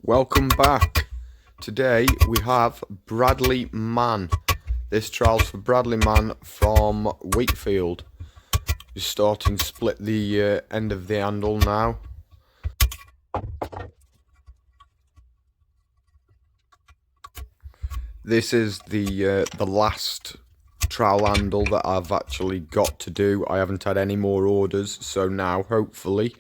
Welcome back. Today we have Bradley Mann. This trial's for Bradley Mann from Wakefield. Just starting to split the end of the handle now. This is the last trowel handle that I've actually got to do. I haven't had any more orders, so now hopefully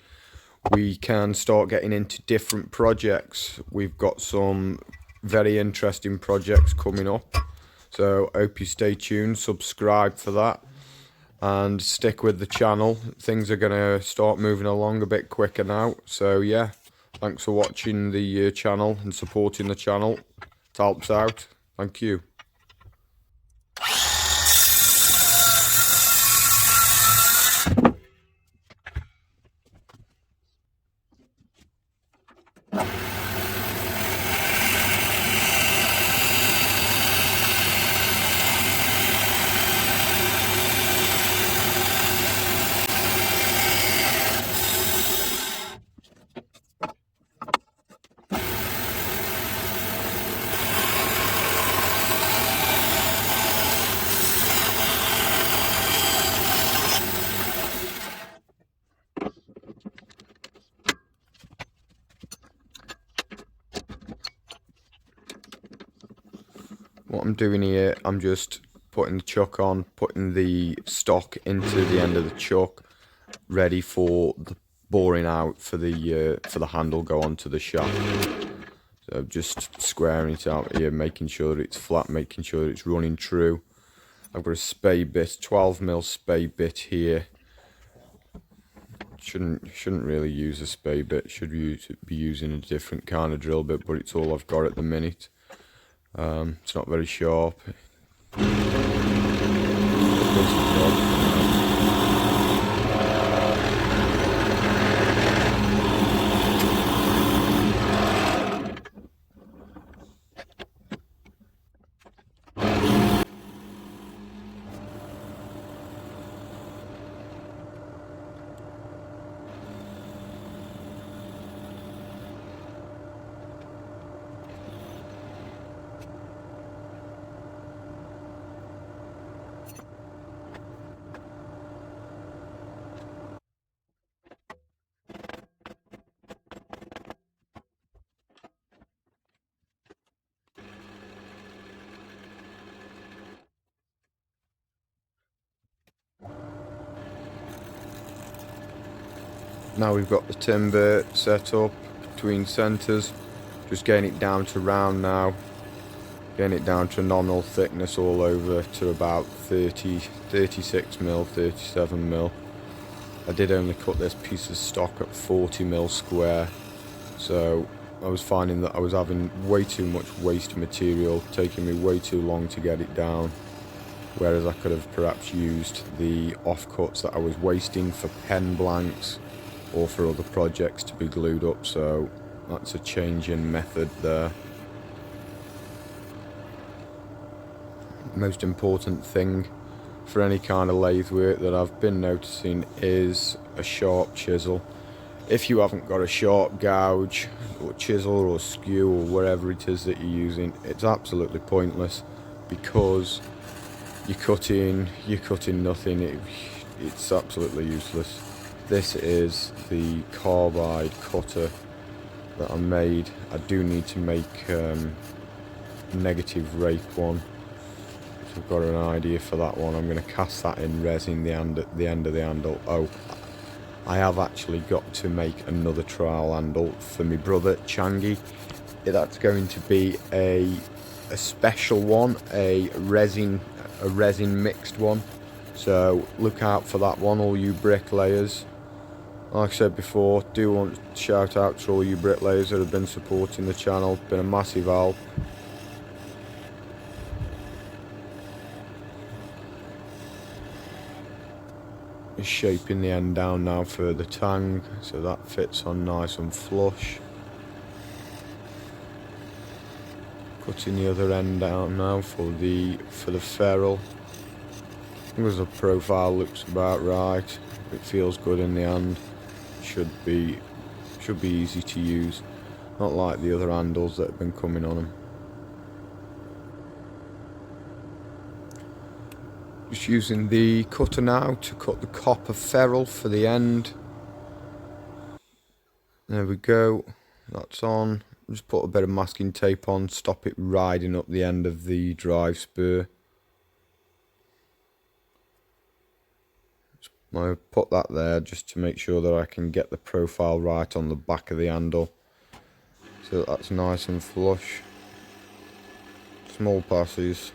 we can start getting into different projects. We've got some very interesting projects coming up, so hope you stay tuned, subscribe for that, and stick with the channel. Things are going to start moving along a bit quicker now, so yeah, thanks for watching the channel and supporting the channel. It helps out. Thank you. What I'm doing here, I'm just putting the chuck on, putting the stock into the end of the chuck, ready for the boring out for the handle go onto the shaft. So just squaring it out here, making sure it's flat, making sure it's running true. I've got a spade bit, 12mm spade bit here. Shouldn't really use a spade bit. Should be using a different kind of drill bit, but it's all I've got at the minute. It's not very sharp. Now we've got the timber set up between centres, just getting it down to round now, getting it down to nominal thickness all over to about 36mm, 37mm. I did only cut this piece of stock at 40mm square, so I was finding that I was having way too much waste material, taking me way too long to get it down, whereas I could have perhaps used the offcuts that I was wasting for pen blanks or for other projects to be glued up, so that's a change in method there. Most important thing for any kind of lathe work that I've been noticing is a sharp chisel. If you haven't got a sharp gouge or chisel or skew or whatever it is that you're using, it's absolutely pointless, because you're cutting nothing. It's absolutely useless. This is the carbide cutter that I made. I do need to make a negative rake one. So I've got an idea for that one. I'm going to cast that in resin the end of the handle. Oh, I have actually got to make another trowel handle for my brother Changi. That's going to be a special one, a resin mixed one. So look out for that one, all you bricklayers. Like I said before, do want to shout out to all you bricklayers that have been supporting the channel. Been a massive help. Just shaping the end down now for the tang, so that fits on nice and flush. Cutting the other end down now for the ferrule. I think the profile looks about right. It feels good in the hand. Should be easy to use. Not like the other handles that have been coming on them. Just using the cutter now to cut the copper ferrule for the end. There we go, that's on. Just put a bit of masking tape on, stop it riding up the end of the drive spur. I put that there just to make sure that I can get the profile right on the back of the handle, so that's nice and flush. Small passes.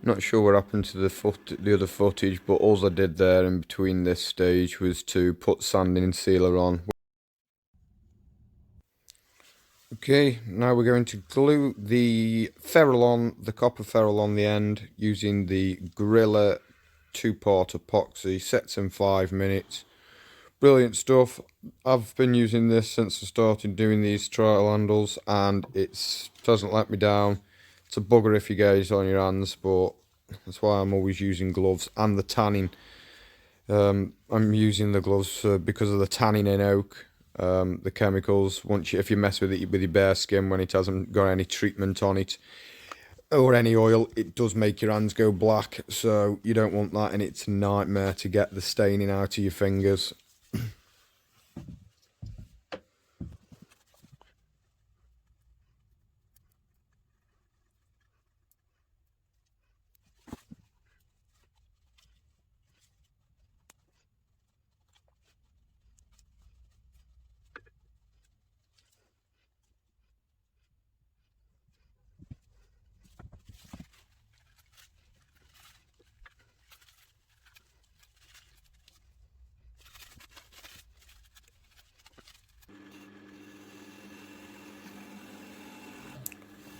Not sure what happened to the other footage, but all I did there in between this stage was to put sanding sealer on. Okay, now we're going to glue the ferrule on, the copper ferrule on the end, using the Gorilla 2-part epoxy. Sets in 5 minutes. Brilliant stuff. I've been using this since I started doing these trial handles, and it doesn't let me down. It's a bugger if you get it on your hands, but that's why I'm always using gloves. And the tanning. I'm using the gloves because of the tanning in oak. The chemicals, if you mess with it with your bare skin when it hasn't got any treatment on it or any oil, it does make your hands go black, so you don't want that, and it's a nightmare to get the staining out of your fingers.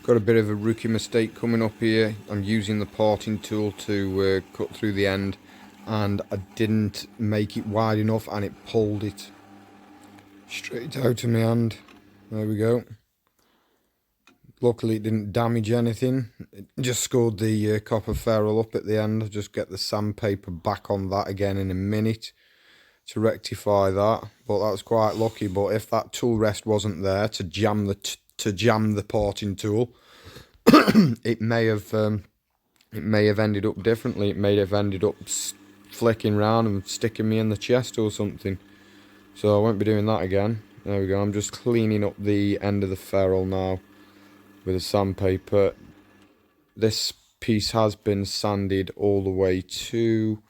Got a bit of a rookie mistake coming up here. I'm using the parting tool to cut through the end, and I didn't make it wide enough, and it pulled it straight out of my hand. There we go. Luckily it didn't damage anything. It just scored the copper ferrule up at the end. I'll just get the sandpaper back on that again in a minute to rectify that, but that was quite lucky. But if that tool rest wasn't there to jam the parting tool, it may have ended up differently. It may have ended up flicking round and sticking me in the chest or something. So I won't be doing that again. There we go. I'm just cleaning up the end of the ferrule now with a sandpaper. This piece has been sanded all the way to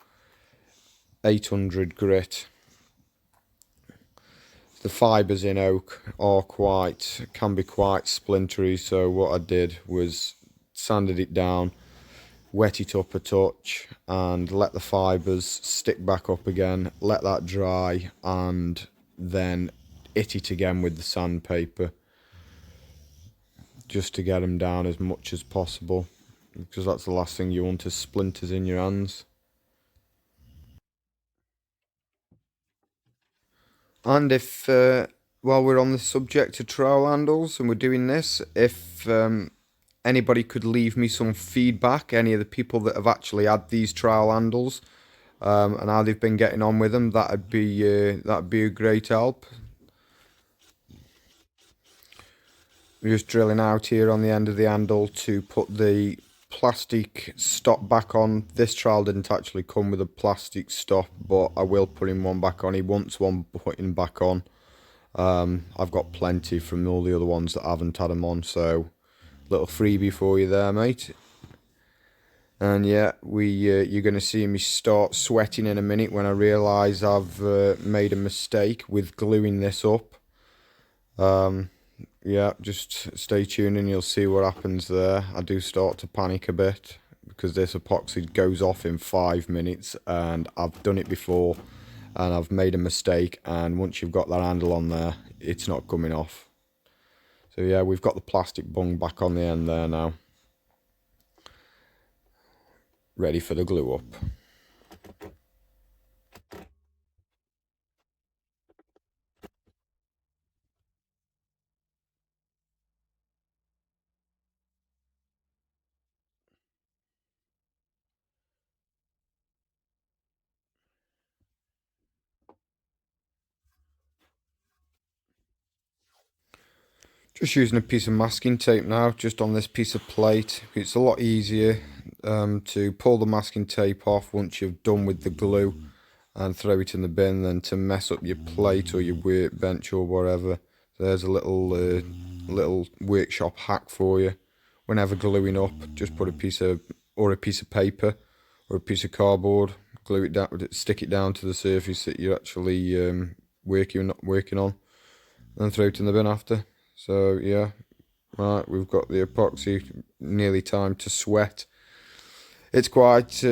800 grit. The fibres in oak can be quite splintery, so what I did was sanded it down, wet it up a touch, and let the fibres stick back up again, let that dry, and then hit it again with the sandpaper just to get them down as much as possible, because that's the last thing you want is splinters in your hands. And if while we're on the subject of trowel handles and we're doing this, if anybody could leave me some feedback, any of the people that have actually had these trowel handles and how they've been getting on with them, that'd be a great help. We're just drilling out here on the end of the handle to put the plastic stop back on. This trowel didn't actually come with a plastic stop, but I will put him one back on. He wants one putting back on. I've got plenty from all the other ones that haven't had them on, so little freebie for you there, mate. And yeah, you're going to see me start sweating in a minute when I realise I've made a mistake with gluing this up. Yeah, just stay tuned and you'll see what happens there. I do start to panic a bit because this epoxy goes off in 5 minutes, and I've done it before and I've made a mistake, and once you've got that handle on there, it's not coming off. So yeah, we've got the plastic bung back on the end there now, ready for the glue up. Just using a piece of masking tape now, just on this piece of plate. It's a lot easier to pull the masking tape off once you've done with the glue and throw it in the bin than to mess up your plate or your workbench or whatever. There's a little workshop hack for you. Whenever gluing up, just put a piece of paper or a piece of cardboard, glue it down, stick it down to the surface that you're actually working on, and throw it in the bin after. So yeah, right, we've got the epoxy nearly time to sweat. It's quite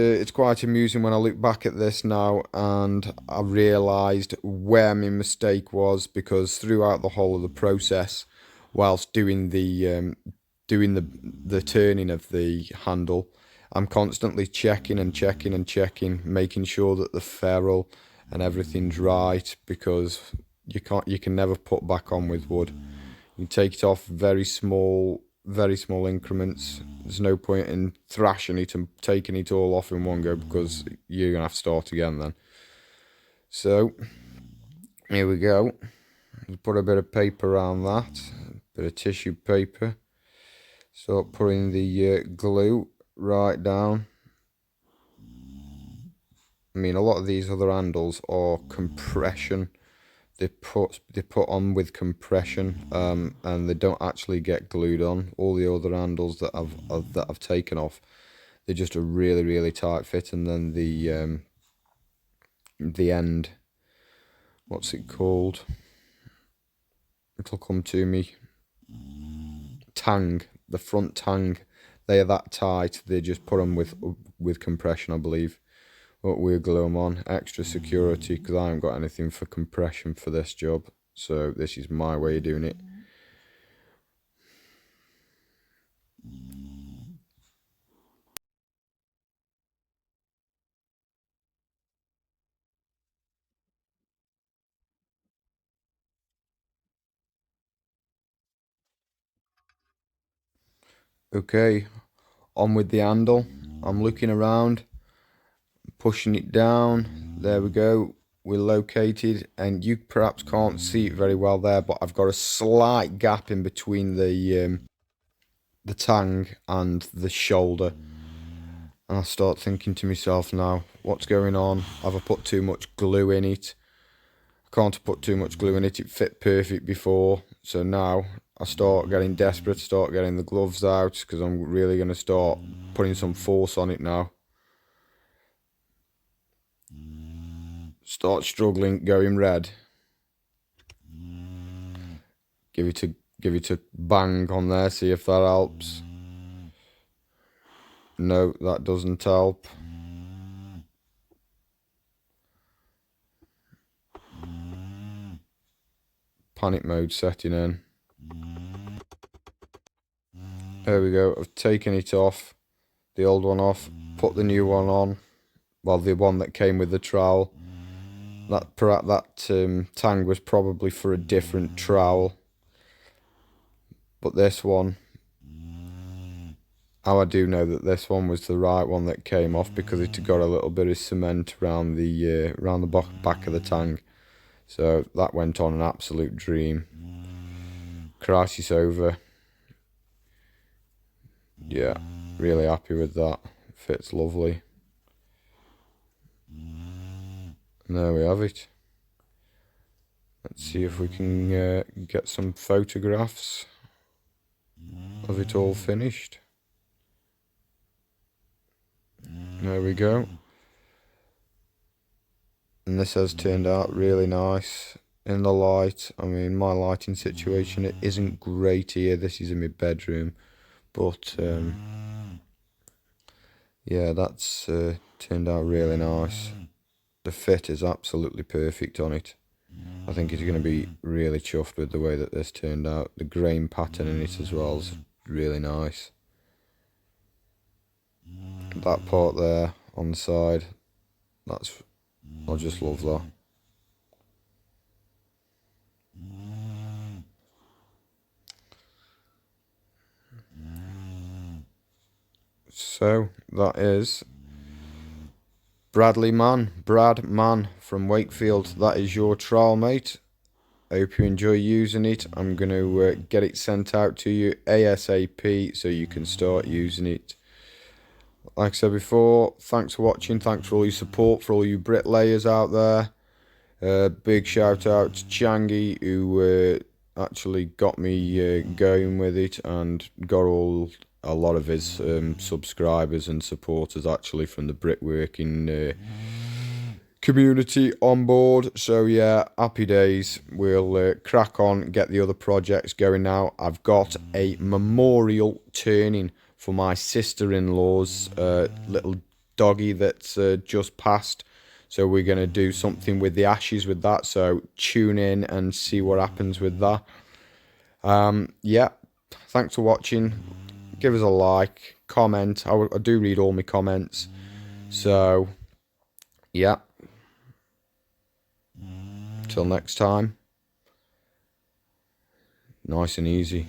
amusing when I look back at this now, and I realised where my mistake was, because throughout the whole of the process, whilst doing the turning of the handle, I'm constantly checking and checking and checking, making sure that the ferrule and everything's right, because you can never put back on with wood. You take it off very small increments. There's no point in thrashing it and taking it all off in one go, because you're gonna have to start again then. So here we go. Put a bit of paper around that, a bit of tissue paper. Start putting the glue right down. I mean, a lot of these other handles are compression. They put on with compression, and they don't actually get glued on. All the other handles that I've taken off, they're just a really tight fit, and then the end, what's it called? It'll come to me. Tang, the front tang, they are that tight. They just put them with compression, I believe. But we'll glue them on, extra security, because I haven't got anything for compression for this job. So this is my way of doing it. Okay, on with the handle. I'm looking around, pushing it down. There we go. We're located, and you perhaps can't see it very well there, but I've got a slight gap in between the tang and the shoulder. And I start thinking to myself now, what's going on? Have I put too much glue in it? I can't put too much glue in it. It fit perfect before. So now I start getting desperate, start getting the gloves out, because I'm really going to start putting some force on it now. Start struggling, going red. Give it a bang on there, see if that helps. No, that doesn't help. Panic mode setting in. There we go. I've taken it off, the old one off, put the new one on. Well, the one that came with the trowel. That tang was probably for a different trowel, but this one, how I do know that this one was the right one that came off, because it had got a little bit of cement around the back of the tang. So that went on an absolute dream. Crisis over. Yeah, really happy with that. Fits lovely. And there we have it. Let's see if we can get some photographs of it all finished. There we go. And this has turned out really nice in the light. I mean, my lighting situation, it isn't great here. This is in my bedroom. But yeah, that's turned out really nice. The fit is absolutely perfect on it. I think he's going to be really chuffed with the way that this turned out. The grain pattern in it as well is really nice. That part there on the side, I just love that. So that is Brad Man from Wakefield. That is your trowel, mate. I hope you enjoy using it. I'm going to get it sent out to you ASAP so you can start using it. Like I said before, thanks for watching. Thanks for all your support, for all you bricklayers out there. Big shout out to Changi, who actually got me going with it and got a lot of his subscribers and supporters actually from the brickworking community on board. So yeah, happy days. We'll crack on, get the other projects going now. I've got a memorial turning for my sister-in-law's little doggy that's just passed. So we're going to do something with the ashes with that. So tune in and see what happens with that. Yeah, thanks for watching. Give us a like, comment. I do read all my comments. So, yeah. Till next time. Nice and easy.